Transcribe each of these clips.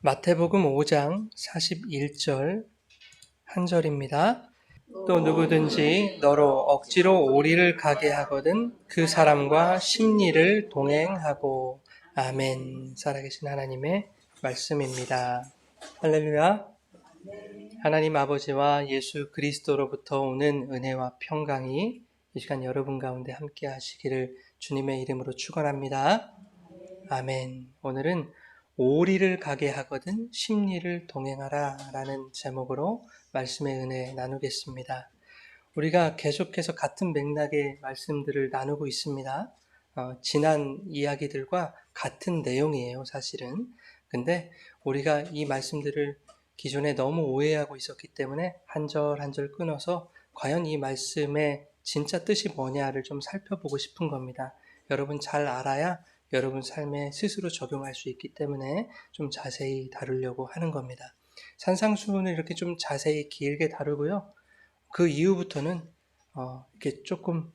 마태복음 5장 41절 한 절입니다. 또 누구든지 너로 억지로 오리를 가게 하거든 그 사람과 십리를 동행하고. 아멘. 살아계신 하나님의 말씀입니다. 할렐루야. 하나님 아버지와 예수 그리스도로부터 오는 은혜와 평강이 이 시간 여러분 가운데 함께 하시기를 주님의 이름으로 축원합니다. 아멘. 오늘은 오리를 가게 하거든 십리를 동행하라 라는 제목으로 말씀의 은혜 나누겠습니다. 우리가 계속해서 같은 맥락의 말씀들을 나누고 있습니다. 지난 이야기들과 같은 내용이에요, 사실은. 근데 우리가 이 말씀들을 기존에 너무 오해하고 있었기 때문에 한 절 한 절 끊어서 과연 이 말씀의 진짜 뜻이 뭐냐를 좀 살펴보고 싶은 겁니다. 여러분 잘 알아야 여러분 삶에 스스로 적용할 수 있기 때문에 좀 자세히 다루려고 하는 겁니다. 산상수훈을 이렇게 좀 자세히 길게 다루고요. 그 이후부터는 이렇게 조금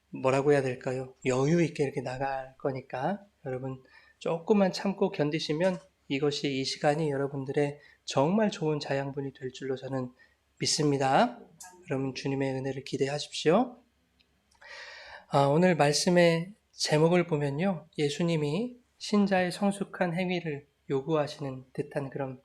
뭐라고 해야 될까요? 여유 있게 이렇게 나갈 거니까 여러분 조금만 참고 견디시면 이것이 이 시간이 여러분들의 정말 좋은 자양분이 될 줄로 저는 믿습니다. 여러분 주님의 은혜를 기대하십시오. 오늘 말씀의 제목을 보면요. 예수님이 신자의 성숙한 행위를 요구하시는 듯한 그런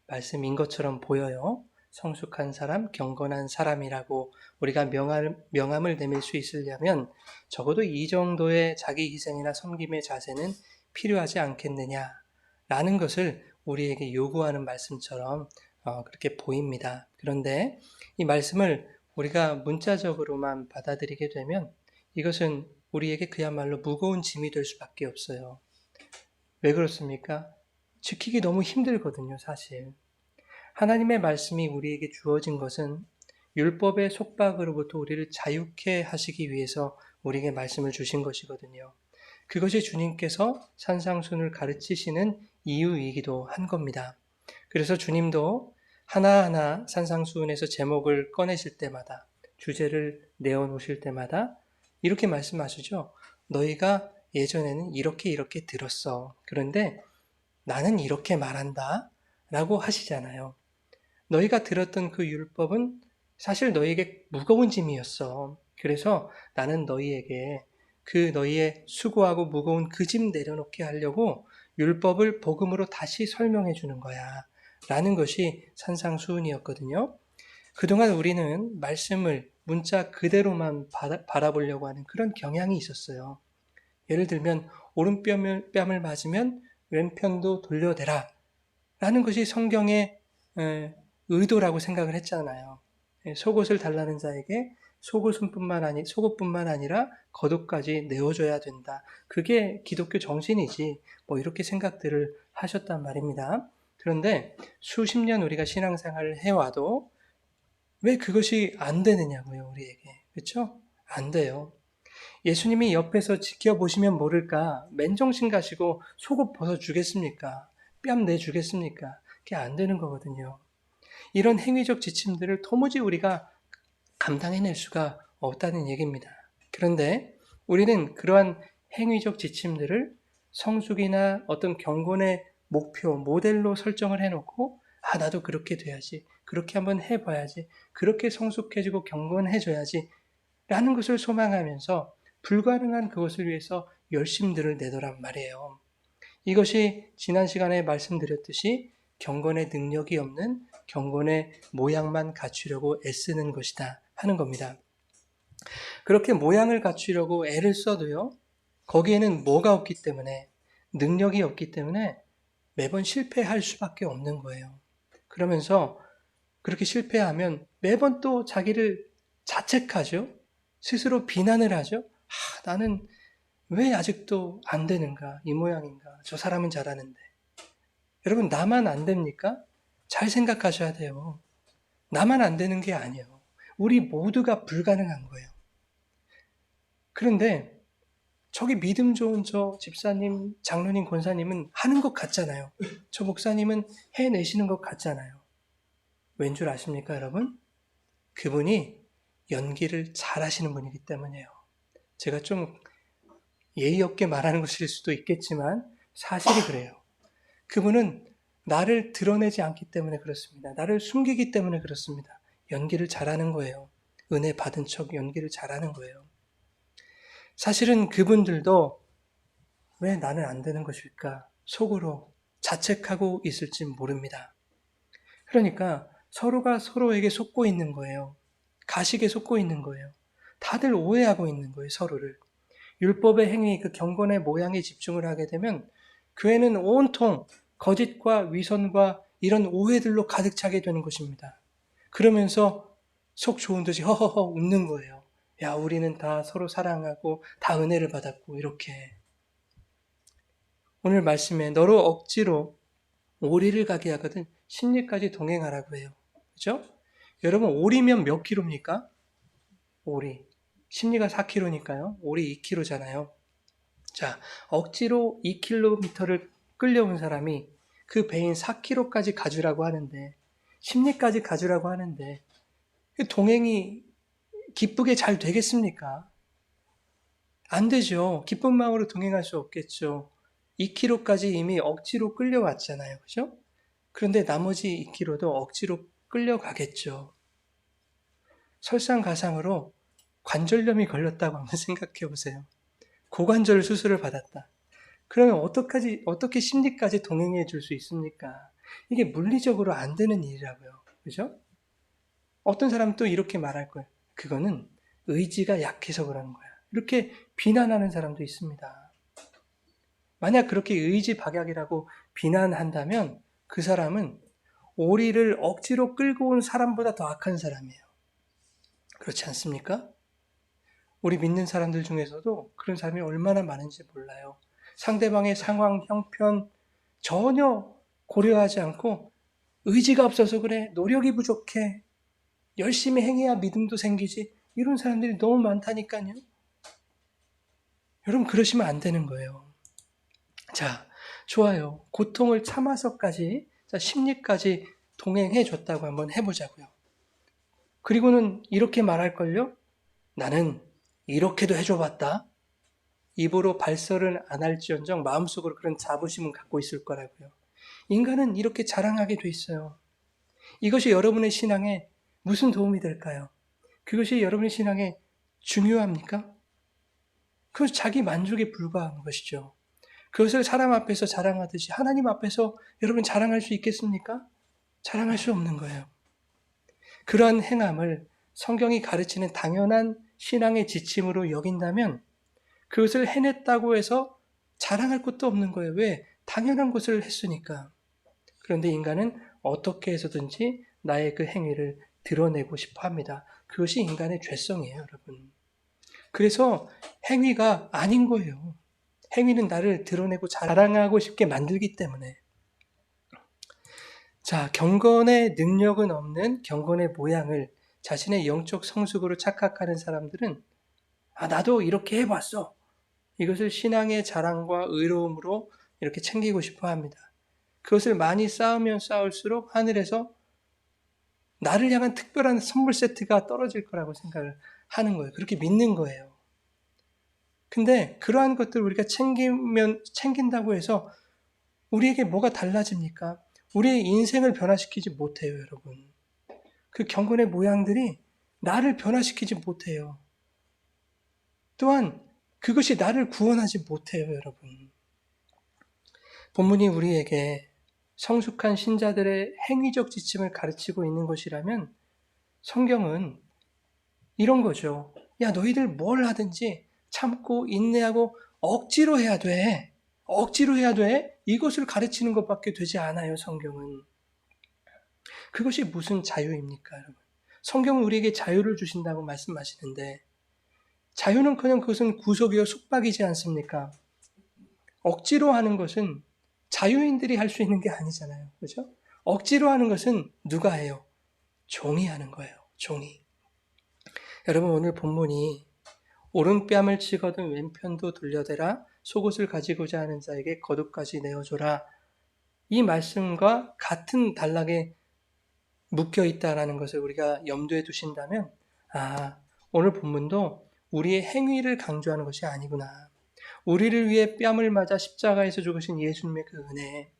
말씀인 것처럼 보여요. 성숙한 사람, 경건한 사람이라고 우리가 명함을 내밀 수 있으려면 적어도 이 정도의 자기 희생이나 섬김의 자세는 필요하지 않겠느냐라는 것을 우리에게 요구하는 말씀처럼 그렇게 보입니다. 그런데 이 말씀을 우리가 문자적으로만 받아들이게 되면 이것은 우리에게 그야말로 무거운 짐이 될 수밖에 없어요. 왜 그렇습니까? 지키기 너무 힘들거든요, 사실. 하나님의 말씀이 우리에게 주어진 것은 율법의 속박으로부터 우리를 자유케 하시기 위해서 우리에게 말씀을 주신 것이거든요. 그것이 주님께서 산상순을 가르치시는 이유이기도 한 겁니다. 그래서 주님도 하나하나 산상수훈에서 제목을 꺼내실 때마다, 주제를 내어놓으실 때마다 이렇게 말씀하시죠. 너희가 예전에는 이렇게 들었어. 그런데 나는 이렇게 말한다 라고 하시잖아요. 너희가 들었던 그 율법은 사실 너희에게 무거운 짐이었어. 그래서 나는 너희에게 그 너희의 수고하고 무거운 그 짐 내려놓게 하려고 율법을 복음으로 다시 설명해 주는 거야. 라는 것이 산상수훈이었거든요. 그동안 우리는 말씀을 문자 그대로만 바라보려고 하는 그런 경향이 있었어요. 예를 들면 오른뺨을 맞으면 왼편도 돌려대라 라는 것이 성경의 의도라고 생각을 했잖아요. 속옷을 달라는 자에게 속옷뿐만 아니라 겉옷까지 내어줘야 된다. 그게 기독교 정신이지 뭐 이렇게 생각들을 하셨단 말입니다. 그런데 수십 년 우리가 신앙생활을 해와도 왜 그것이 안 되느냐고요, 우리에게. 그렇죠? 안 돼요. 예수님이 옆에서 지켜보시면 모를까 맨정신 가시고 속옷 벗어주겠습니까? 뺨 내주겠습니까? 그게 안 되는 거거든요. 이런 행위적 지침들을 도무지 우리가 감당해낼 수가 없다는 얘기입니다. 그런데 우리는 그러한 행위적 지침들을 성숙이나 어떤 경건의 목표, 모델로 설정을 해놓고 나도 그렇게 돼야지. 그렇게 한번 해봐야지. 그렇게 성숙해지고 경건해져야지. 라는 것을 소망하면서 불가능한 그것을 위해서 열심들을 내더란 말이에요. 이것이 지난 시간에 말씀드렸듯이 경건의 능력이 없는 경건의 모양만 갖추려고 애쓰는 것이다 하는 겁니다. 그렇게 모양을 갖추려고 애를 써도요, 거기에는 뭐가 없기 때문에, 능력이 없기 때문에 매번 실패할 수밖에 없는 거예요. 그러면서 그렇게 실패하면 매번 또 자기를 자책하죠. 스스로 비난을 하죠. 나는 왜 아직도 안 되는가? 이 모양인가? 저 사람은 잘하는데. 여러분, 나만 안 됩니까? 잘 생각하셔야 돼요. 나만 안 되는 게 아니에요. 우리 모두가 불가능한 거예요. 그런데 저기 믿음 좋은 저 집사님, 장로님, 권사님은 하는 것 같잖아요. 저 목사님은 해내시는 것 같잖아요. 왠 줄 아십니까, 여러분? 그분이 연기를 잘 하시는 분이기 때문이에요. 제가 좀 예의 없게 말하는 것일 수도 있겠지만 사실이 그래요. 그분은 나를 드러내지 않기 때문에 그렇습니다. 나를 숨기기 때문에 그렇습니다. 연기를 잘하는 거예요. 은혜 받은 척 연기를 잘하는 거예요. 사실은 그분들도 왜 나는 안 되는 것일까? 속으로 자책하고 있을지 모릅니다. 그러니까 서로가 서로에게 속고 있는 거예요. 가식에 속고 있는 거예요. 다들 오해하고 있는 거예요, 서로를. 율법의 행위, 그 경건의 모양에 집중을 하게 되면 교회는 온통 거짓과 위선과 이런 오해들로 가득 차게 되는 것입니다. 그러면서 속 좋은 듯이 허허허 웃는 거예요. 야, 우리는 다 서로 사랑하고 다 은혜를 받았고 이렇게. 오늘 말씀에 너로 억지로 오리를 가게 하거든 십리까지 동행하라고 해요. 그죠? 여러분 오리면 몇 킬로입니까? 오리. 십리가 4킬로니까요. 오리 2킬로잖아요. 자, 억지로 2킬로미터를 끌려온 사람이 그 배인 4킬로까지 가주라고 하는데 십리까지 가주라고 하는데 동행이 기쁘게 잘 되겠습니까? 안 되죠. 기쁜 마음으로 동행할 수 없겠죠. 2km까지 이미 억지로 끌려왔잖아요. 그죠? 그런데 나머지 2km도 억지로 끌려가겠죠. 설상가상으로 관절염이 걸렸다고 한번 생각해 보세요. 고관절 수술을 받았다. 그러면 어떻게 심리까지 동행해 줄 수 있습니까? 이게 물리적으로 안 되는 일이라고요. 그죠? 어떤 사람은 또 이렇게 말할 거예요. 그거는 의지가 약해서 그러는 거야. 이렇게 비난하는 사람도 있습니다. 만약 그렇게 의지 박약이라고 비난한다면 그 사람은 오리를 억지로 끌고 온 사람보다 더 악한 사람이에요. 그렇지 않습니까? 우리 믿는 사람들 중에서도 그런 사람이 얼마나 많은지 몰라요. 상대방의 상황, 형편 전혀 고려하지 않고 의지가 없어서 그래, 노력이 부족해, 열심히 행해야 믿음도 생기지, 이런 사람들이 너무 많다니까요. 여러분 그러시면 안 되는 거예요. 자, 좋아요. 고통을 참아서까지, 자, 심리까지 동행해 줬다고 한번 해보자고요. 그리고는 이렇게 말할걸요? 나는 이렇게도 해줘봤다. 입으로 발설은 안 할지언정 마음속으로 그런 자부심은 갖고 있을 거라고요. 인간은 이렇게 자랑하게 돼 있어요. 이것이 여러분의 신앙에 무슨 도움이 될까요? 그것이 여러분의 신앙에 중요합니까? 그것이 자기 만족에 불과한 것이죠. 그것을 사람 앞에서 자랑하듯이 하나님 앞에서 여러분 자랑할 수 있겠습니까? 자랑할 수 없는 거예요. 그러한 행함을 성경이 가르치는 당연한 신앙의 지침으로 여긴다면 그것을 해냈다고 해서 자랑할 것도 없는 거예요. 왜? 당연한 것을 했으니까. 그런데 인간은 어떻게 해서든지 나의 그 행위를 드러내고 싶어 합니다. 그것이 인간의 죄성이에요, 여러분. 그래서 행위가 아닌 거예요. 행위는 나를 드러내고 자랑하고 싶게 만들기 때문에. 자, 경건의 능력은 없는 경건의 모양을 자신의 영적 성숙으로 착각하는 사람들은 나도 이렇게 해봤어. 이것을 신앙의 자랑과 의로움으로 이렇게 챙기고 싶어 합니다. 그것을 많이 쌓으면 쌓을수록 하늘에서 나를 향한 특별한 선물 세트가 떨어질 거라고 생각을 하는 거예요. 그렇게 믿는 거예요. 근데 그러한 것들을 우리가 챙긴다고 해서 우리에게 뭐가 달라집니까? 우리의 인생을 변화시키지 못해요, 여러분. 그 경건의 모양들이 나를 변화시키지 못해요. 또한 그것이 나를 구원하지 못해요, 여러분. 본문이 우리에게 성숙한 신자들의 행위적 지침을 가르치고 있는 것이라면 성경은 이런 거죠. 야, 너희들 뭘 하든지 참고 인내하고 억지로 해야 돼. 억지로 해야 돼. 이것을 가르치는 것밖에 되지 않아요, 성경은. 그것이 무슨 자유입니까, 여러분? 성경은 우리에게 자유를 주신다고 말씀하시는데 자유는 그냥 그것은 구속이요 속박이지 않습니까? 억지로 하는 것은 자유인들이 할 수 있는 게 아니잖아요. 그죠? 억지로 하는 것은 누가 해요? 종이 하는 거예요. 종이. 여러분 오늘 본문이 오른뺨을 치거든 왼편도 돌려대라 속옷을 가지고자 하는 자에게 겉옷까지 내어줘라. 이 말씀과 같은 단락에 묶여 있다라는 것을 우리가 염두에 두신다면 오늘 본문도 우리의 행위를 강조하는 것이 아니구나. 우리를 위해 뺨을 맞아 십자가에서 죽으신 예수님의 그 은혜,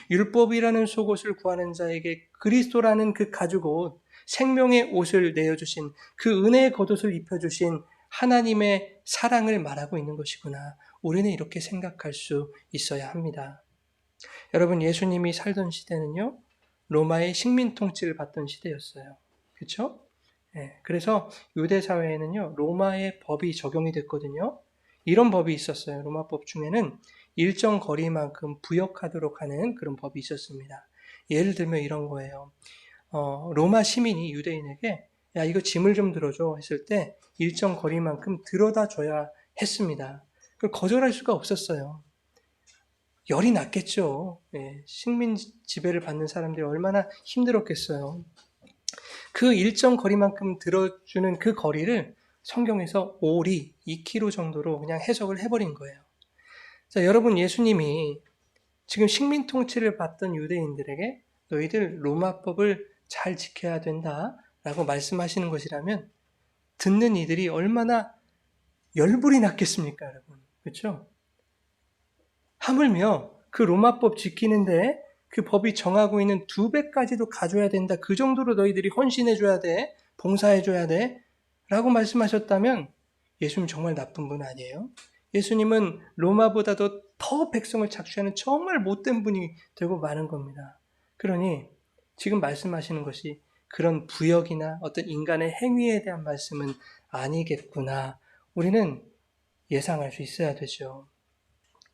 율법이라는 속옷을 구하는 자에게 그리스도라는 그 가죽옷, 생명의 옷을 내어주신 그 은혜의 겉옷을 입혀주신 하나님의 사랑을 말하고 있는 것이구나. 우리는 이렇게 생각할 수 있어야 합니다. 여러분, 예수님이 살던 시대는요, 로마의 식민 통치를 받던 시대였어요. 그렇죠? 그래서 유대 사회에는요, 로마의 법이 적용이 됐거든요. 이런 법이 있었어요. 로마법 중에는 일정 거리만큼 부역하도록 하는 그런 법이 있었습니다. 예를 들면 이런 거예요. 로마 시민이 유대인에게 야, 이거 짐을 좀 들어줘 했을 때 일정 거리만큼 들어다 줘야 했습니다. 그걸 거절할 수가 없었어요. 열이 났겠죠. 식민 지배를 받는 사람들이 얼마나 힘들었겠어요. 그 일정 거리만큼 들어주는 그 거리를 성경에서 오리, 2km 정도로 그냥 해석을 해버린 거예요. 자, 여러분, 예수님이 지금 식민 통치를 받던 유대인들에게 너희들 로마법을 잘 지켜야 된다라고 말씀하시는 것이라면 듣는 이들이 얼마나 열불이 났겠습니까, 여러분? 그렇죠? 하물며 그 로마법 지키는데 그 법이 정하고 있는 2배까지도 가져야 된다. 그 정도로 너희들이 헌신해줘야 돼. 봉사해줘야 돼. 라고 말씀하셨다면 예수님 정말 나쁜 분 아니에요? 예수님은 로마보다도 더 백성을 착취하는 정말 못된 분이 되고 마는 겁니다. 그러니 지금 말씀하시는 것이 그런 부역이나 어떤 인간의 행위에 대한 말씀은 아니겠구나. 우리는 예상할 수 있어야 되죠.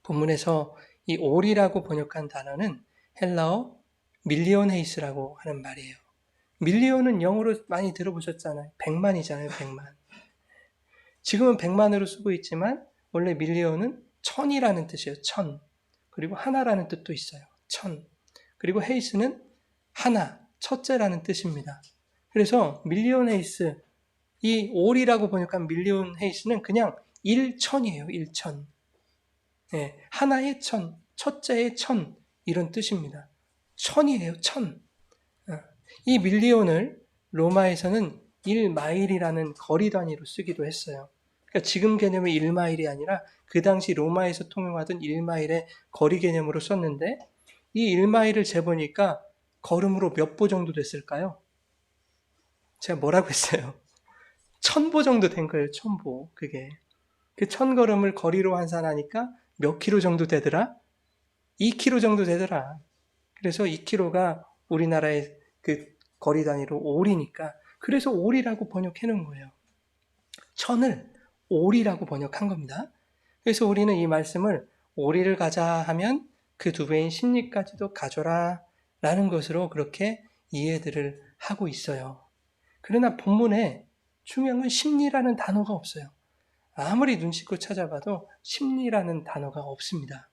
본문에서 이 올이라고 번역한 단어는 헬라어 밀리온헤이스라고 하는 말이에요. 밀리온은 영어로 많이 들어보셨잖아요. 100만이잖아요. 100만. 지금은 100만으로 쓰고 있지만 원래 밀리온은 천이라는 뜻이에요. 천. 그리고 하나라는 뜻도 있어요. 천. 그리고 헤이스는 하나, 첫째라는 뜻입니다. 그래서 밀리온헤이스, 이 올이라고 번역한 밀리온헤이스는 그냥 1천이에요. 1천. 하나의 천, 첫째의 천, 이런 뜻입니다. 천이에요, 천. 이 밀리온을 로마에서는 1마일이라는 거리 단위로 쓰기도 했어요. 그러니까 지금 개념의 1마일이 아니라 그 당시 로마에서 통용하던 1마일의 거리 개념으로 썼는데 이 1마일을 재보니까 걸음으로 몇 보 정도 됐을까요? 제가 뭐라고 했어요? 1000보 정도 된 거예요, 1000보. 그게. 그 1000걸음을 거리로 환산하니까 몇 킬로 정도 되더라? 2km 정도 되더라. 그래서 2km가 우리나라의 그 거리 단위로 올이니까 그래서 올이라고 번역해 놓은 거예요. 천을 올이라고 번역한 겁니다. 그래서 우리는 이 말씀을 올이를 가자 하면 그 2배인 십리까지도 가져라 라는 것으로 그렇게 이해들을 하고 있어요. 그러나 본문에 중요한 건 십리라는 단어가 없어요. 아무리 눈치껏 찾아봐도 십리라는 단어가 없습니다.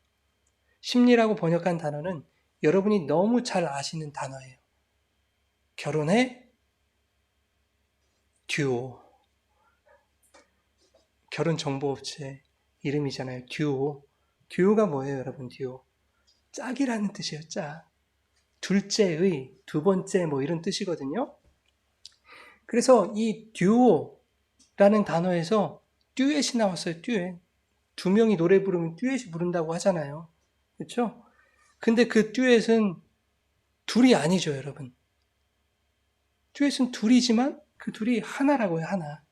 십리라고 번역한 단어는 여러분이 너무 잘 아시는 단어예요. 결혼의 듀오. 결혼정보업체 이름이잖아요. 듀오. 듀오가 뭐예요, 여러분? 듀오. 짝이라는 뜻이에요, 짝. 둘째의, 두 번째 뭐 이런 뜻이거든요. 그래서 이 듀오라는 단어에서 듀엣이 나왔어요, 듀엣. 2명이 노래 부르면 듀엣이 부른다고 하잖아요. 그렇죠? 근데 그 듀엣은 둘이 아니죠, 여러분. 듀엣은 둘이지만 그 둘이 하나라고 해요, 하나.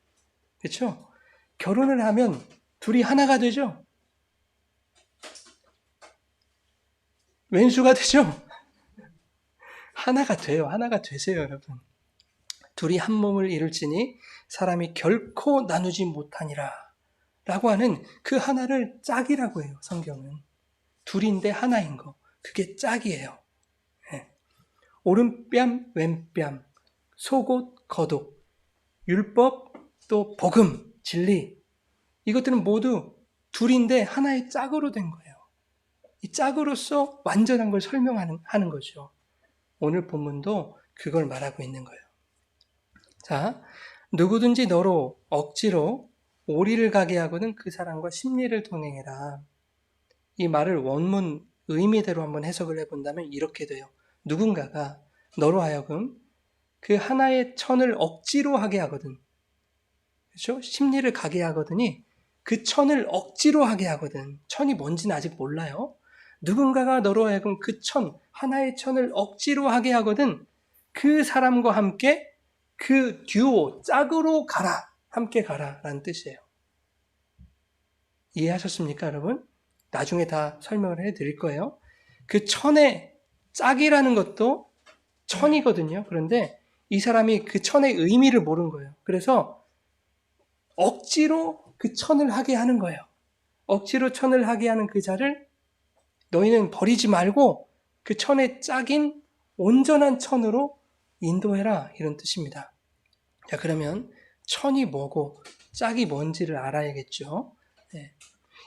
그렇죠? 결혼을 하면 둘이 하나가 되죠? 왼수가 되죠? 하나가 돼요. 하나가 되세요, 여러분. 둘이 한 몸을 이룰지니 사람이 결코 나누지 못하니라 라고 하는 그 하나를 짝이라고 해요, 성경은. 둘인데 하나인 거. 그게 짝이에요. 오른뺨, 왼뺨, 속옷, 겉옷, 율법, 또 복음, 진리. 이것들은 모두 둘인데 하나의 짝으로 된 거예요. 이 짝으로서 완전한 걸 설명하는 거죠. 오늘 본문도 그걸 말하고 있는 거예요. 자, 누구든지 너로 억지로 오리를 가게 하거든 그 사람과 심리를 동행해라. 이 말을 원문 의미대로 한번 해석을 해본다면 이렇게 돼요. 누군가가 너로 하여금 그 하나의 천을 억지로 하게 하거든. 그렇죠? 심리를 가게 하거든이 그 천을 억지로 하게 하거든. 천이 뭔지는 아직 몰라요. 누군가가 너로 하여금 그 하나의 천을 억지로 하게 하거든 그 사람과 함께 그 듀오, 짝으로 가라. 함께 가라. 라는 뜻이에요. 이해하셨습니까, 여러분? 나중에 다 설명을 해드릴 거예요. 그 천의 짝이라는 것도 천이거든요. 그런데 이 사람이 그 천의 의미를 모르는 거예요. 그래서 억지로 그 천을 하게 하는 거예요. 억지로 천을 하게 하는 그 자를 너희는 버리지 말고 그 천의 짝인 온전한 천으로 인도해라. 이런 뜻입니다. 자, 그러면 천이 뭐고 짝이 뭔지를 알아야겠죠. 네.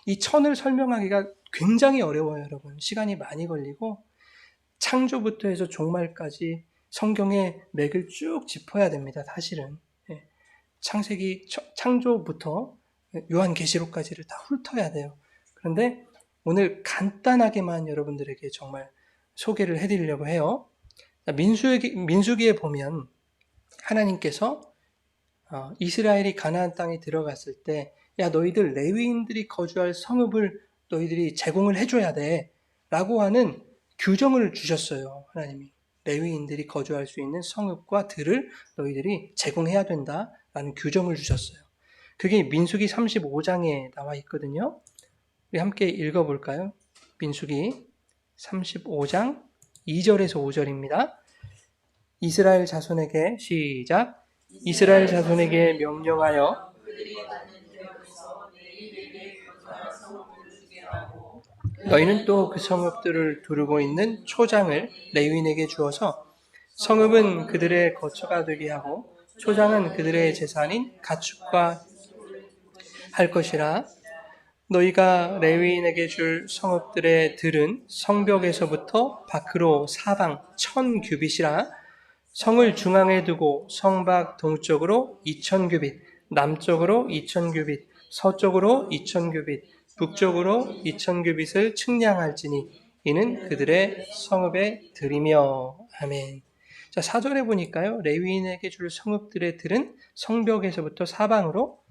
이 천을 설명하기가 굉장히 어려워요, 여러분. 시간이 많이 걸리고 창조부터 해서 종말까지 성경의 맥을 쭉 짚어야 됩니다. 사실은 창세기 창조부터 요한계시록까지를 다 훑어야 돼요. 그런데 오늘 간단하게만 여러분들에게 정말 소개를 해드리려고 해요. 민수기에 보면 하나님께서 이스라엘이 가나안 땅에 들어갔을 때 야, 너희들 레위인들이 거주할 성읍을 너희들이 제공을 해줘야 돼 라고 하는 규정을 주셨어요. 하나님이 레위인들이 거주할 수 있는 성읍과 들을 너희들이 제공해야 된다라는 규정을 주셨어요. 그게 민수기 35장에 나와 있거든요. 우리 함께 읽어볼까요? 민수기 35장 2절에서 5절입니다. 이스라엘 자손에게 시작. 이스라엘 자손에게 명령하여 너희는 또 그 성읍들을 두르고 있는 초장을 레위인에게 주어서 성읍은 그들의 거처가 되게 하고 초장은 그들의 재산인 가축과 할 것이라. 너희가 레위인에게 줄 성읍들의 들은 성벽에서부터 밖으로 사방 1000규빗이라. 성을 중앙에 두고 성 밖 동쪽으로 2000규빗, 남쪽으로 2000규빗, 서쪽으로 2000규빗, 북쪽으로 2000규빗을 측량할지니 이는 그들의 성읍의 들이며. 아멘. 자, 4절에 보니까요. 레위인에게 줄 성읍들의 들은 성벽에서부터 사방으로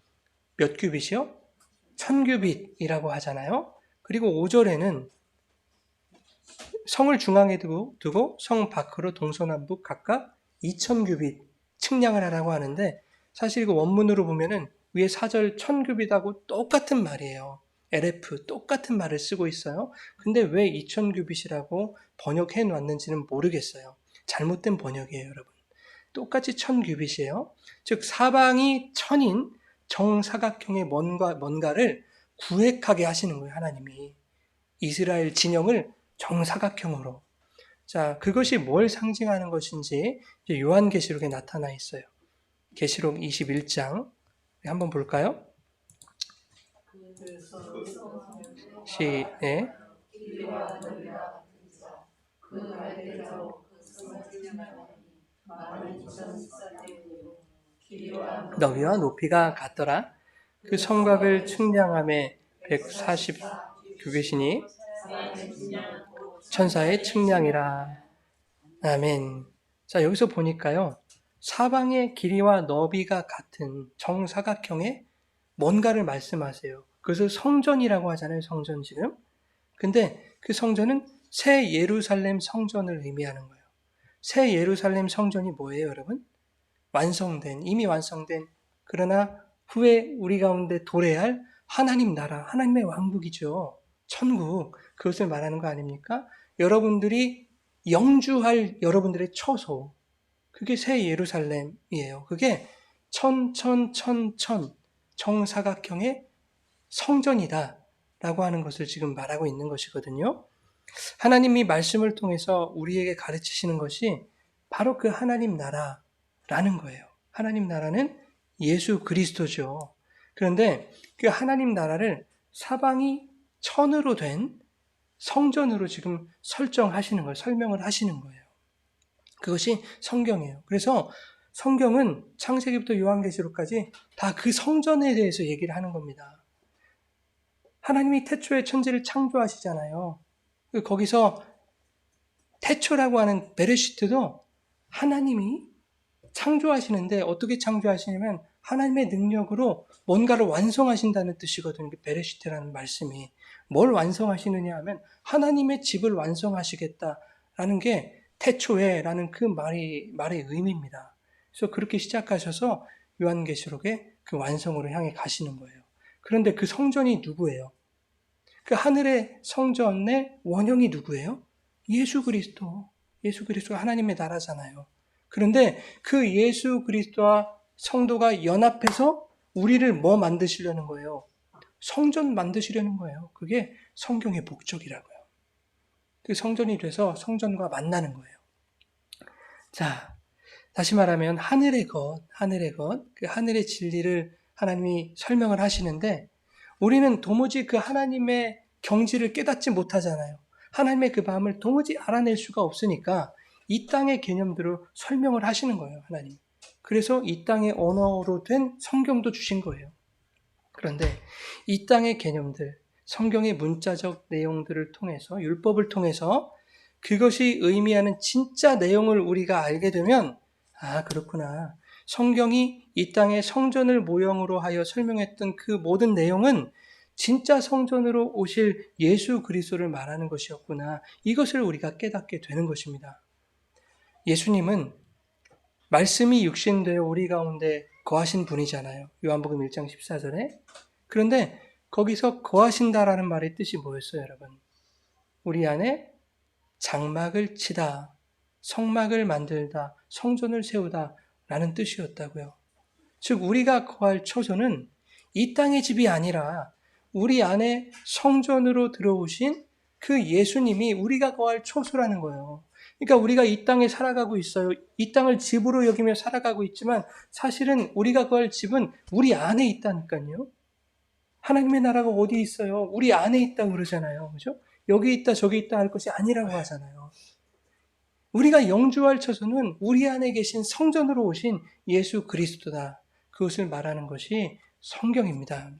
몇 규빗이요? 1000규빗이라고 하잖아요. 그리고 5절에는 성을 중앙에 두고 성 밖으로 동서남북 각각 2000규빗 측량을 하라고 하는데 사실 이거 원문으로 보면은 위에 4절 1000규빗하고 똑같은 말이에요. LF 똑같은 말을 쓰고 있어요. 근데 왜 2000규빗이라고 번역해 놨는지는 모르겠어요. 잘못된 번역이에요, 여러분. 똑같이 1000규빗이에요. 즉 사방이 천인 정사각형의 뭔가를 구획하게 하시는 거예요, 하나님이. 이스라엘 진영을 정사각형으로. 자, 그것이 뭘 상징하는 것인지 요한계시록에 나타나 있어요. 계시록 21장 한번 볼까요? 네. 너비와 높이가 같더라. 그 성곽을 측량함에 140규빗이니 천사의 측량이라. 아멘. 자, 여기서 보니까요. 사방의 길이와 너비가 같은 정사각형의 뭔가를 말씀하세요. 그것을 성전이라고 하잖아요. 성전 지금. 근데 그 성전은 새 예루살렘 성전을 의미하는 거예요. 새 예루살렘 성전이 뭐예요, 여러분? 이미 완성된, 그러나 후에 우리 가운데 도래할 하나님 나라, 하나님의 왕국이죠. 천국, 그것을 말하는 거 아닙니까? 여러분들이 영주할 여러분들의 처소, 그게 새 예루살렘이에요. 그게 정사각형의 성전이다 라고 하는 것을 지금 말하고 있는 것이거든요. 하나님이 말씀을 통해서 우리에게 가르치시는 것이 바로 그 하나님 나라라는 거예요. 하나님 나라는 예수 그리스도죠. 그런데 그 하나님 나라를 사방이 천으로 된 성전으로 지금 설정하시는 거예요. 설명을 하시는 거예요. 그것이 성경이에요. 그래서 성경은 창세기부터 요한계시록까지 다 그 성전에 대해서 얘기를 하는 겁니다. 하나님이 태초에 천지를 창조하시잖아요. 거기서 태초라고 하는 베레시트도 하나님이 창조하시는데 어떻게 창조하시냐면 하나님의 능력으로 뭔가를 완성하신다는 뜻이거든요. 베레시트라는 말씀이. 뭘 완성하시느냐 하면 하나님의 집을 완성하시겠다라는 게 태초에라는 그 말의 의미입니다. 그래서 그렇게 시작하셔서 요한계시록의 그 완성으로 향해 가시는 거예요. 그런데 그 성전이 누구예요? 그 하늘의 성전의 원형이 누구예요? 예수 그리스도. 예수 그리스도가 하나님의 나라잖아요. 그런데 그 예수 그리스도와 성도가 연합해서 우리를 뭐 만드시려는 거예요? 성전 만드시려는 거예요. 그게 성경의 목적이라고요. 그 성전이 돼서 성전과 만나는 거예요. 자, 다시 말하면 하늘의 것, 그 하늘의 진리를 하나님이 설명을 하시는데 우리는 도무지 그 하나님의 경지를 깨닫지 못하잖아요. 하나님의 그 마음을 도무지 알아낼 수가 없으니까 이 땅의 개념들을 설명을 하시는 거예요, 하나님. 그래서 이 땅의 언어로 된 성경도 주신 거예요. 그런데 이 땅의 개념들, 성경의 문자적 내용들을 통해서, 율법을 통해서 그것이 의미하는 진짜 내용을 우리가 알게 되면, 아, 그렇구나. 성경이 이 땅의 성전을 모형으로 하여 설명했던 그 모든 내용은 진짜 성전으로 오실 예수 그리스도를 말하는 것이었구나. 이것을 우리가 깨닫게 되는 것입니다. 예수님은 말씀이 육신되어 우리 가운데 거하신 분이잖아요. 요한복음 1장 14절에. 그런데 거기서 거하신다라는 말의 뜻이 뭐였어요, 여러분? 우리 안에 장막을 치다, 성막을 만들다, 성전을 세우다 라는 뜻이었다고요. 즉 우리가 거할 처소는 이 땅의 집이 아니라 우리 안에 성전으로 들어오신 그 예수님이 우리가 거할 처소라는 거예요. 그러니까 우리가 이 땅에 살아가고 있어요. 이 땅을 집으로 여기며 살아가고 있지만 사실은 우리가 거할 집은 우리 안에 있다니까요. 하나님의 나라가 어디 있어요? 우리 안에 있다고 그러잖아요. 그죠? 여기 있다 저기 있다 할 것이 아니라고 하잖아요. 우리가 영주할 처소는 우리 안에 계신 성전으로 오신 예수 그리스도다. 그것을 말하는 것이 성경입니다.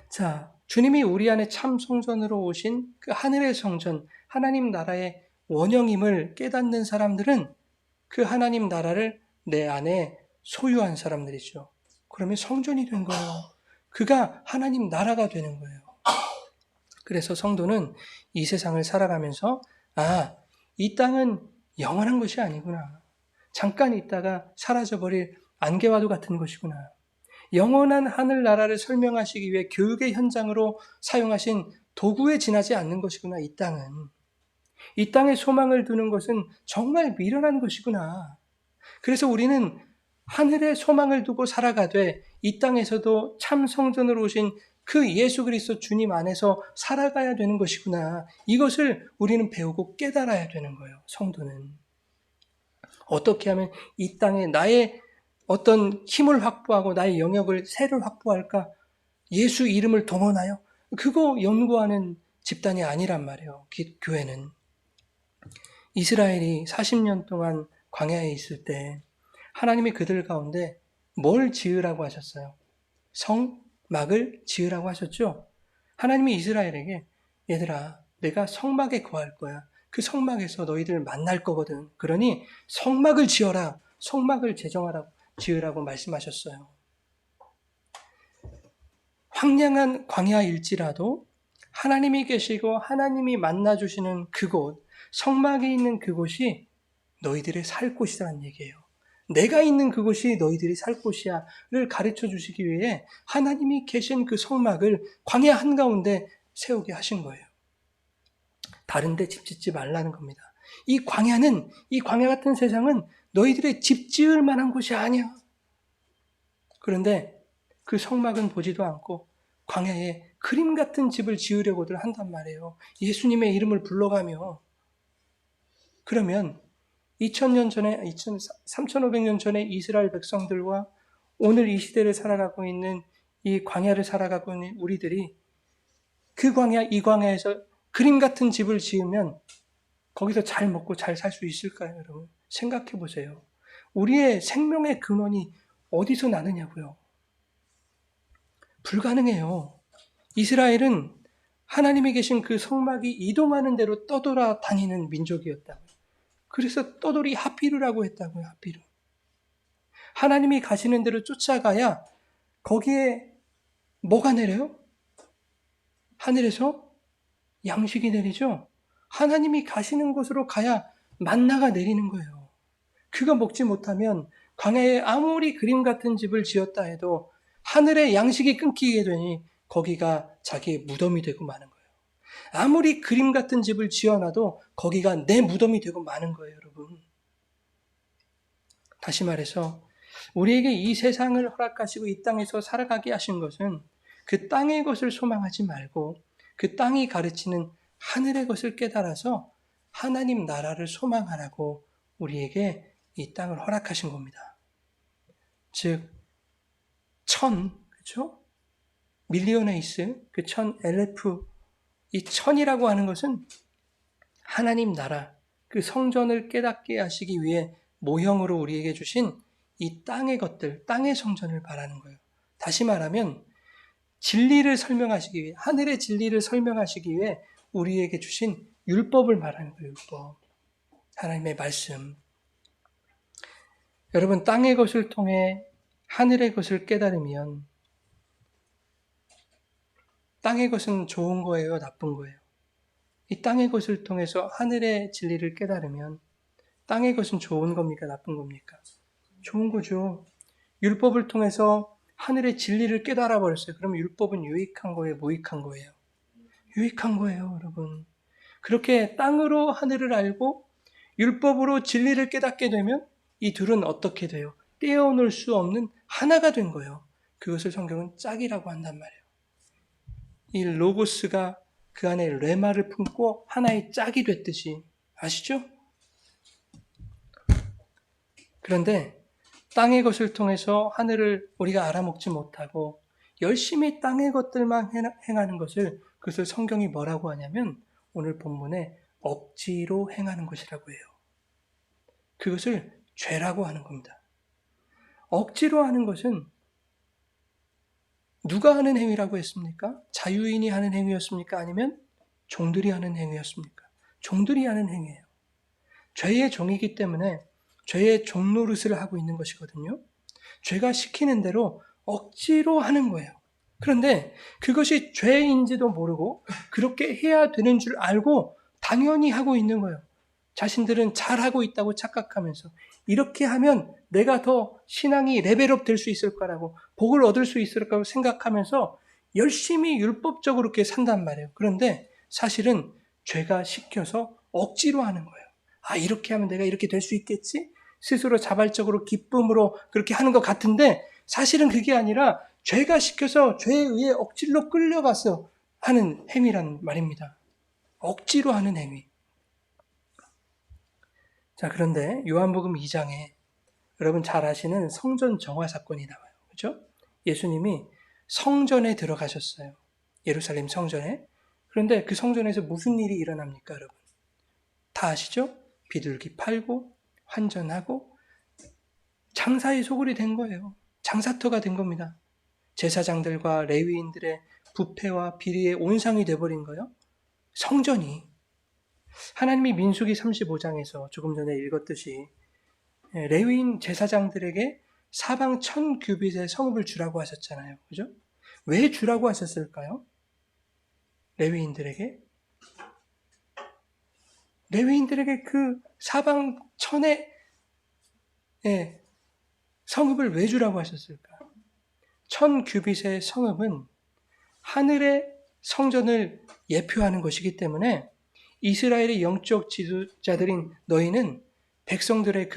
자, 주님이 우리 안에 참 성전으로 오신 그 하늘의 성전, 하나님 나라의 원형임을 깨닫는 사람들은 그 하나님 나라를 내 안에 소유한 사람들이죠. 그러면 성전이 된 거예요. 그가 하나님 나라가 되는 거예요. 그래서 성도는 이 세상을 살아가면서 아, 이 땅은 영원한 것이 아니구나. 잠깐 있다가 사라져버릴 안개와도 같은 것이구나. 영원한 하늘나라를 설명하시기 위해 교육의 현장으로 사용하신 도구에 지나지 않는 것이구나, 이 땅은. 이 땅에 소망을 두는 것은 정말 미련한 것이구나. 그래서 우리는 하늘에 소망을 두고 살아가되 이 땅에서도 참 성전으로 오신 그 예수 그리스도 주님 안에서 살아가야 되는 것이구나. 이것을 우리는 배우고 깨달아야 되는 거예요, 성도는. 어떻게 하면 이 땅에 나의 어떤 힘을 확보하고 나의 영역을 새를 확보할까? 예수 이름을 동원하여? 그거 연구하는 집단이 아니란 말이에요, 교회는. 이스라엘이 40년 동안 광야에 있을 때 하나님이 그들 가운데 뭘 지으라고 하셨어요? 성막을 지으라고 하셨죠? 하나님이 이스라엘에게 얘들아, 내가 성막에 거할 거야. 그 성막에서 너희들 만날 거거든. 그러니 성막을 지어라. 성막을 지으라고 말씀하셨어요. 황량한 광야일지라도 하나님이 계시고 하나님이 만나주시는 그곳, 성막이 있는 그곳이 너희들의 살 곳이라는 얘기예요. 내가 있는 그곳이 너희들이 살 곳이야를 가르쳐 주시기 위해 하나님이 계신 그 성막을 광야 한가운데 세우게 하신 거예요. 다른 데 집 짓지 말라는 겁니다. 이 광야 같은 세상은 너희들의 집 지을 만한 곳이 아니야. 그런데 그 성막은 보지도 않고 광야에 그림 같은 집을 지으려고들 한단 말이에요. 예수님의 이름을 불러가며. 그러면 2000년 전에, 3500년 전에 이스라엘 백성들과 오늘 이 시대를 살아가고 있는 이 광야를 살아가고 있는 우리들이 그 광야, 이 광야에서 그림 같은 집을 지으면 거기서 잘 먹고 잘 살 수 있을까요, 여러분? 생각해 보세요. 우리의 생명의 근원이 어디서 나느냐고요? 불가능해요. 이스라엘은 하나님이 계신 그 성막이 이동하는 대로 떠돌아다니는 민족이었다고요. 그래서 떠돌이 하피르라고 했다고요, 하피르. 하나님이 가시는 대로 쫓아가야 거기에 뭐가 내려요? 하늘에서 양식이 내리죠. 하나님이 가시는 곳으로 가야 만나가 내리는 거예요. 그거 먹지 못하면 광야에 아무리 그림 같은 집을 지었다 해도 하늘의 양식이 끊기게 되니 거기가 자기의 무덤이 되고 마는 거예요. 아무리 그림 같은 집을 지어놔도 거기가 내 무덤이 되고 마는 거예요, 여러분. 다시 말해서 우리에게 이 세상을 허락하시고 이 땅에서 살아가게 하신 것은 그 땅의 것을 소망하지 말고 그 땅이 가르치는 하늘의 것을 깨달아서 하나님 나라를 소망하라고 우리에게 이 땅을 허락하신 겁니다. 즉, 그렇죠? 밀리오네이스, 그 LF, 이 천이라고 하는 것은 하나님 나라, 그 성전을 깨닫게 하시기 위해 모형으로 우리에게 주신 이 땅의 것들, 땅의 성전을 말하는 거예요. 다시 말하면 진리를 설명하시기 위해, 하늘의 진리를 설명하시기 위해 우리에게 주신 율법을 말하는 거예요. 율법. 하나님의 말씀. 여러분, 땅의 것을 통해 하늘의 것을 깨달으면 땅의 것은 좋은 거예요, 나쁜 거예요? 이 땅의 것을 통해서 하늘의 진리를 깨달으면 땅의 것은 좋은 겁니까, 나쁜 겁니까? 좋은 거죠. 율법을 통해서 하늘의 진리를 깨달아 버렸어요. 그럼 율법은 유익한 거예요, 무익한 거예요? 유익한 거예요, 여러분. 그렇게 땅으로 하늘을 알고 율법으로 진리를 깨닫게 되면 이 둘은 어떻게 돼요? 떼어놓을 수 없는 하나가 된 거예요. 그것을 성경은 짝이라고 한단 말이에요. 이 로고스가 그 안에 레마를 품고 하나의 짝이 됐듯이. 아시죠? 그런데 땅의 것을 통해서 하늘을 우리가 알아먹지 못하고 열심히 땅의 것들만 행하는 그것을 성경이 뭐라고 하냐면 오늘 본문에 억지로 행하는 것이라고 해요. 그것을 죄라고 하는 겁니다. 억지로 하는 것은 누가 하는 행위라고 했습니까? 자유인이 하는 행위였습니까? 아니면 종들이 하는 행위였습니까? 종들이 하는 행위예요. 죄의 종이기 때문에 죄의 종 노릇을 하고 있는 것이거든요. 죄가 시키는 대로 억지로 하는 거예요. 그런데 그것이 죄인지도 모르고 그렇게 해야 되는 줄 알고 당연히 하고 있는 거예요. 자신들은 잘하고 있다고 착각하면서 이렇게 하면 내가 더 신앙이 레벨업 될 수 있을 거라고 복을 얻을 수 있을 거라고 생각하면서 열심히 율법적으로 그렇게 산단 말이에요. 그런데 사실은 죄가 시켜서 억지로 하는 거예요. 아, 이렇게 하면 내가 이렇게 될 수 있겠지? 스스로 자발적으로 기쁨으로 그렇게 하는 것 같은데 사실은 그게 아니라 죄가 시켜서 죄에 의해 억지로 끌려가서 하는 행위란 말입니다. 억지로 하는 행위. 자, 그런데 요한복음 2장에 여러분 잘 아시는 성전 정화 사건이 나와요. 그렇죠? 예수님이 성전에 들어가셨어요. 예루살렘 성전에. 그런데 그 성전에서 무슨 일이 일어납니까, 여러분? 다 아시죠? 비둘기 팔고 환전하고 장사의 소굴이 된 거예요. 장사터가 된 겁니다. 제사장들과 레위인들의 부패와 비리의 온상이 돼버린 거예요. 성전이. 하나님이 민수기 35장에서 조금 전에 읽었듯이 레위인 제사장들에게 사방 1000규빗의 성읍을 주라고 하셨잖아요. 그죠? 왜 주라고 하셨을까요? 레위인들에게 그 사방 1000의 성읍을 왜 주라고 하셨을까? 1000규빗의 성읍은 하늘의 성전을 예표하는 것이기 때문에 이스라엘의 영적 지도자들인 너희는 백성들에게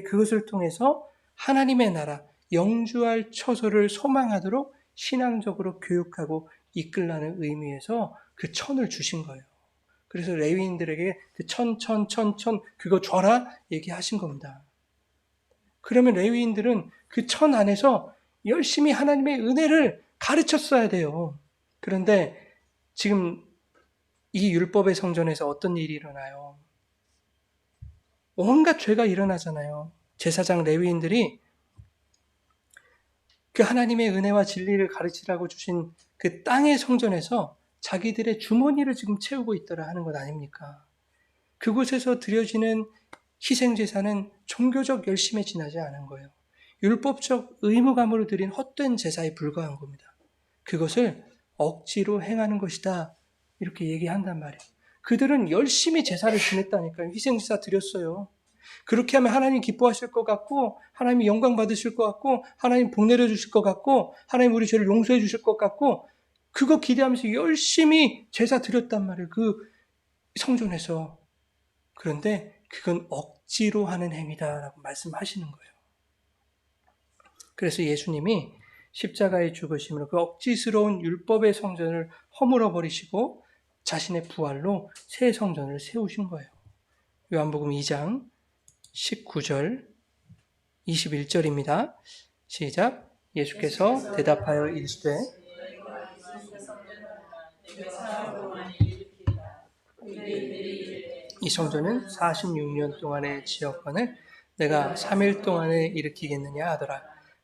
그것을 통해서 하나님의 나라, 영주할 처소를 소망하도록 신앙적으로 교육하고 이끌라는 의미에서 그 천을 주신 거예요. 그래서 레위인들에게 그 천 그거 줘라 얘기하신 겁니다. 그러면 레위인들은 그 천 안에서 열심히 하나님의 은혜를 가르쳤어야 돼요. 그런데 지금 이 율법의 성전에서 어떤 일이 일어나요? 온갖 죄가 일어나잖아요. 제사장 레위인들이 그 하나님의 은혜와 진리를 가르치라고 주신 그 땅의 성전에서 자기들의 주머니를 지금 채우고 있더라 하는 것 아닙니까? 그곳에서 드려지는 희생제사는 종교적 열심에 지나지 않은 거예요. 율법적 의무감으로 드린 헛된 제사에 불과한 겁니다. 그것을 억지로 행하는 것이다. 이렇게 얘기한단 말이에요. 그들은 열심히 제사를 지냈다니까요. 희생제사 드렸어요. 그렇게 하면 하나님 기뻐하실 것 같고, 하나님이 영광 받으실 것 같고, 하나님 복 내려주실 것 같고, 하나님 우리 죄를 용서해 주실 것 같고, 그거 기대하면서 열심히 제사 드렸단 말이에요. 그 성전에서. 그런데 그건 억지로 하는 행위다라고 말씀하시는 거예요. 그래서 예수님이 십자가의 죽으심으로 그 억지스러운 율법의 성전을 허물어 버리시고 자신의 부활로 새 성전을 세우신 거예요. 요한복음 2장 19절 21절입니다. 시작. 예수께서 대답하여 이르시되 이 성전은 46년 동안의 지역권을 내가 3일 동안에 일으키겠느냐 하더라.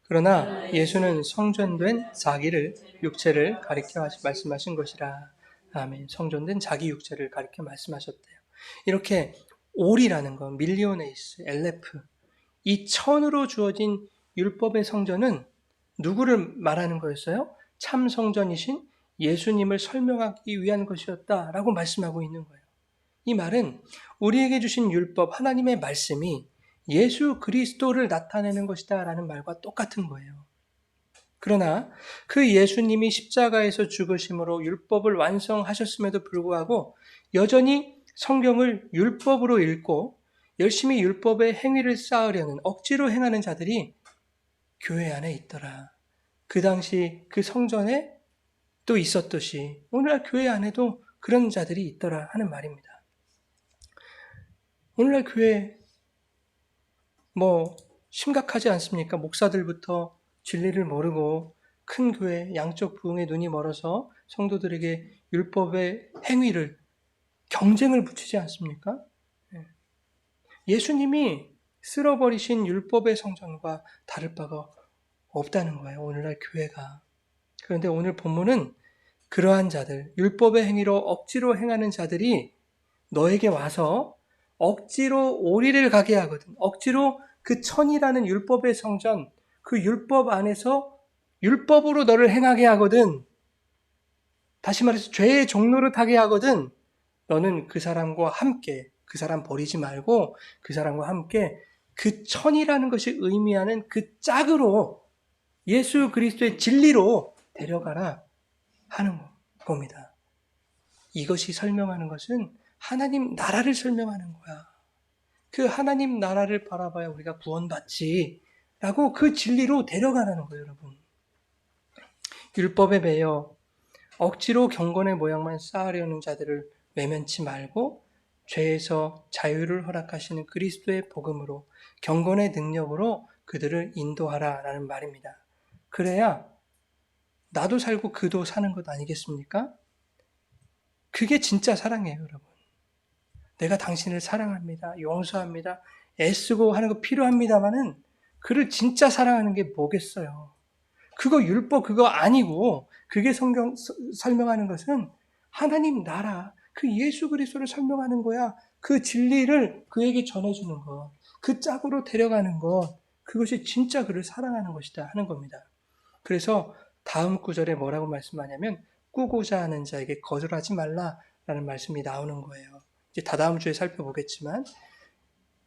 그러나 예수는 성전된 자기를 육체를 가리켜 말씀하신 것이라. 아멘. 성전된 자기 육체를 가리켜 말씀하셨대요. 이렇게 올이라는 건 밀리오네이스, 엘레프, 이 천으로 주어진 율법의 성전은 누구를 말하는 거였어요? 참 성전이신 예수님을 설명하기 위한 것이었다라고 말씀하고 있는 거예요. 이 말은 우리에게 주신 율법, 하나님의 말씀이 예수 그리스도를 나타내는 것이다 라는 말과 똑같은 거예요. 그러나 그 예수님이 십자가에서 죽으심으로 율법을 완성하셨음에도 불구하고 여전히 성경을 율법으로 읽고 열심히 율법의 행위를 쌓으려는 억지로 행하는 자들이 교회 안에 있더라. 그 당시 그 성전에 또 있었듯이 오늘날 교회 안에도 그런 자들이 있더라 하는 말입니다. 오늘날 교회 심각하지 않습니까? 목사들부터 진리를 모르고 큰 교회 양쪽 부흥에 눈이 멀어서 성도들에게 율법의 행위를 경쟁을 붙이지 않습니까? 예수님이 쓸어버리신 율법의 성전과 다를 바가 없다는 거예요. 오늘날 교회가. 그런데 오늘 본문은 그러한 자들, 율법의 행위로 억지로 행하는 자들이 너에게 와서 억지로 오리를 가게 하거든. 억지로 그 천이라는 율법의 성전, 그 율법 안에서 율법으로 너를 행하게 하거든. 다시 말해서 죄의 종로를 타게 하거든. 너는 그 사람과 함께, 그 사람 버리지 말고 그 사람과 함께 그 천이라는 것이 의미하는 그 짝으로 예수 그리스도의 진리로 데려가라 하는 겁니다. 이것이 설명하는 것은 하나님 나라를 설명하는 거야. 그 하나님 나라를 바라봐야 우리가 구원받지 라고 그 진리로 데려가라는 거예요, 여러분. 율법에 매여 억지로 경건의 모양만 쌓으려는 자들을 외면치 말고 죄에서 자유를 허락하시는 그리스도의 복음으로 경건의 능력으로 그들을 인도하라라는 말입니다. 그래야 나도 살고 그도 사는 것 아니겠습니까? 그게 진짜 사랑이에요, 여러분. 내가 당신을 사랑합니다. 용서합니다. 애쓰고 하는 거 필요합니다만은 그를 진짜 사랑하는 게 뭐겠어요. 그거 율법 그거 아니고 그게 성경 설명하는 것은 하나님 나라 그 예수 그리스도를 설명하는 거야. 그 진리를 그에게 전해주는 것. 그 짝으로 데려가는 것. 그것이 진짜 그를 사랑하는 것이다 하는 겁니다. 그래서 다음 구절에 뭐라고 말씀하냐면 꾸고자 하는 자에게 거절하지 말라라는 말씀이 나오는 거예요. 이제 다다음 주에 살펴보겠지만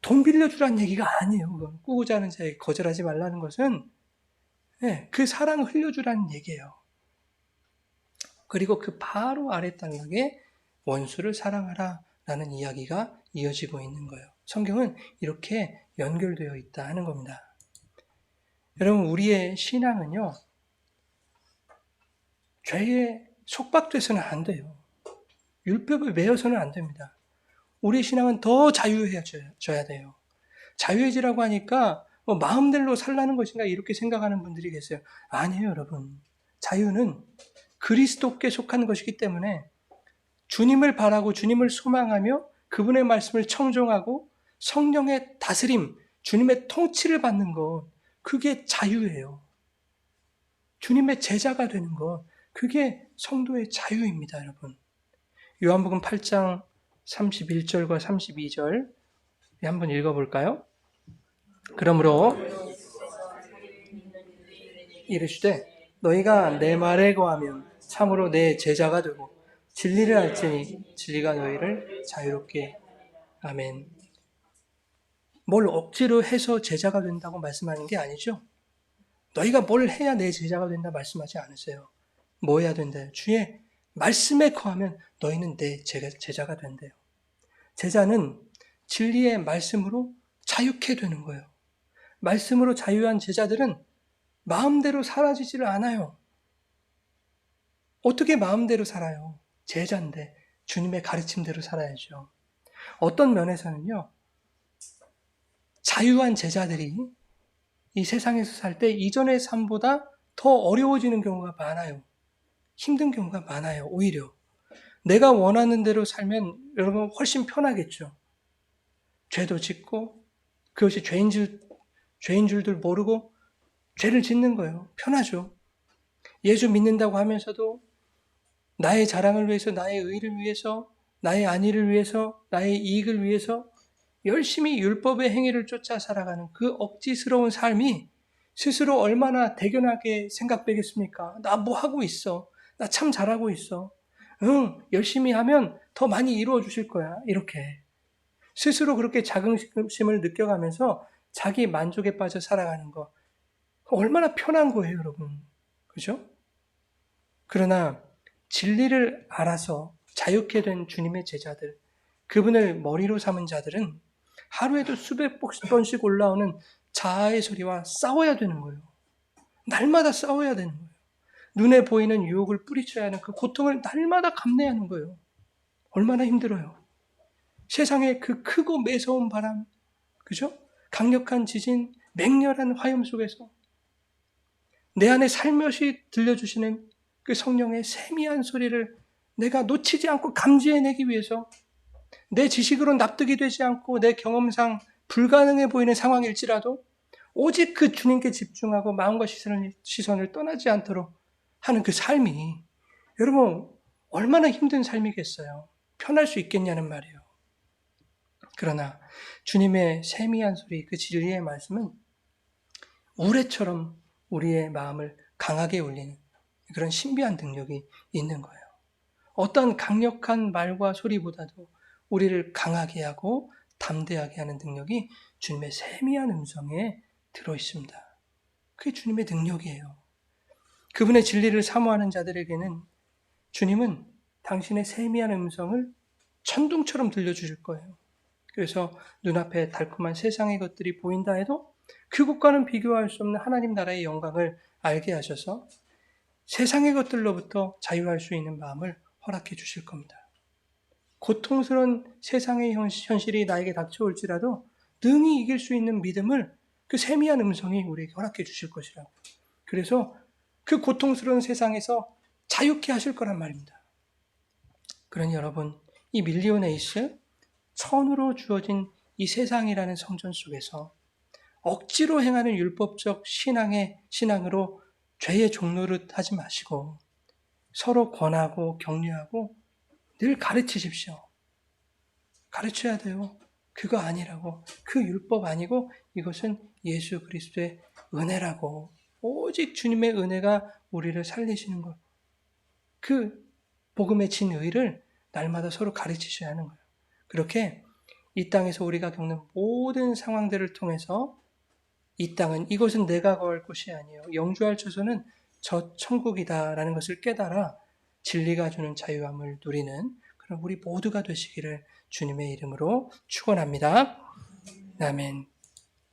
돈 빌려주라는 얘기가 아니에요. 그건 꾸고자 하는 자에게 거절하지 말라는 것은 그 사랑을 흘려주라는 얘기예요. 그리고 그 바로 아래 단락에 원수를 사랑하라라는 이야기가 이어지고 있는 거예요. 성경은 이렇게 연결되어 있다 하는 겁니다. 여러분 우리의 신앙은요. 죄에 속박돼서는 안 돼요. 율법에 매여서는 안 됩니다. 우리 신앙은 더 자유해져야 돼요. 자유해지라고 하니까 마음대로 살라는 것인가 이렇게 생각하는 분들이 계세요. 아니에요, 여러분. 자유는 그리스도께 속한 것이기 때문에 주님을 바라고 주님을 소망하며 그분의 말씀을 청종하고 성령의 다스림, 주님의 통치를 받는 것, 그게 자유예요. 주님의 제자가 되는 것, 그게 성도의 자유입니다, 여러분. 요한복음 8장 31절과 32절 한번 읽어볼까요? 그러므로 이르시되 너희가 내 말에 거하면 참으로 내 제자가 되고 진리를 알지니 진리가 너희를 자유롭게. 아멘. 뭘 억지로 해서 제자가 된다고 말씀하는 게 아니죠. 너희가 뭘 해야 내 제자가 된다 말씀하지 않으세요. 뭐 해야 된대요? 주의 말씀에 거하면 너희는 내 제자가 된대요. 제자는 진리의 말씀으로 자유케 되는 거예요. 말씀으로 자유한 제자들은 마음대로 사라지지를 않아요. 어떻게 마음대로 살아요? 제자인데 주님의 가르침대로 살아야죠. 어떤 면에서는요, 자유한 제자들이 이 세상에서 살 때 이전의 삶보다 더 어려워지는 경우가 많아요. 힘든 경우가 많아요. 오히려 내가 원하는 대로 살면 여러분 훨씬 편하겠죠. 죄도 짓고 그것이 죄인 줄들 모르고 죄를 짓는 거예요. 편하죠. 예수 믿는다고 하면서도 나의 자랑을 위해서, 나의 의를 위해서, 나의 안위를 위해서, 나의 이익을 위해서 열심히 율법의 행위를 쫓아 살아가는 그 억지스러운 삶이 스스로 얼마나 대견하게 생각되겠습니까? 나 뭐 하고 있어. 나 참 잘하고 있어. 응, 열심히 하면 더 많이 이루어 주실 거야. 이렇게. 스스로 그렇게 자긍심을 느껴가면서 자기 만족에 빠져 살아가는 거. 얼마나 편한 거예요, 여러분. 그죠? 그러나 진리를 알아서 자유케 된 주님의 제자들, 그분을 머리로 삼은 자들은 하루에도 수백 번씩 올라오는 자아의 소리와 싸워야 되는 거예요. 날마다 싸워야 되는 거예요. 눈에 보이는 유혹을 뿌리쳐야 하는 그 고통을 날마다 감내하는 거예요. 얼마나 힘들어요. 세상의 그 크고 매서운 바람, 그죠? 강력한 지진, 맹렬한 화염 속에서 내 안에 살며시 들려주시는 그 성령의 세미한 소리를 내가 놓치지 않고 감지해내기 위해서 내 지식으로 납득이 되지 않고 내 경험상 불가능해 보이는 상황일지라도 오직 그 주님께 집중하고 마음과 시선을 떠나지 않도록 하는 그 삶이 여러분 얼마나 힘든 삶이겠어요. 편할 수 있겠냐는 말이에요. 그러나 주님의 세미한 소리, 그 진리의 말씀은 우레처럼 우리의 마음을 강하게 울리는 그런 신비한 능력이 있는 거예요. 어떤 강력한 말과 소리보다도 우리를 강하게 하고 담대하게 하는 능력이 주님의 세미한 음성에 들어 있습니다. 그게 주님의 능력이에요. 그분의 진리를 사모하는 자들에게는 주님은 당신의 세미한 음성을 천둥처럼 들려주실 거예요. 그래서 눈앞에 달콤한 세상의 것들이 보인다 해도 그것과는 비교할 수 없는 하나님 나라의 영광을 알게 하셔서 세상의 것들로부터 자유할 수 있는 마음을 허락해 주실 겁니다. 고통스러운 세상의 현실이 나에게 닥쳐올지라도 능히 이길 수 있는 믿음을 그 세미한 음성이 우리에게 허락해 주실 것이라고. 그래서 그 고통스러운 세상에서 자유케 하실 거란 말입니다. 그러니 여러분, 이 밀리온 에이스, 천으로 주어진 이 세상이라는 성전 속에서 억지로 행하는 율법적 신앙으로 죄의 종노릇 하지 마시고 서로 권하고 격려하고 늘 가르치십시오. 가르쳐야 돼요. 그거 아니라고. 그 율법 아니고 이것은 예수 그리스도의 은혜라고. 오직 주님의 은혜가 우리를 살리시는 것. 그 복음의 진의를 날마다 서로 가르치셔야 하는 거예요. 그렇게 이 땅에서 우리가 겪는 모든 상황들을 통해서 이 땅은 이것은 내가 거할 곳이 아니에요. 영주할 처소는 저 천국이다라는 것을 깨달아 진리가 주는 자유함을 누리는 그런 우리 모두가 되시기를 주님의 이름으로 축원합니다. 아멘.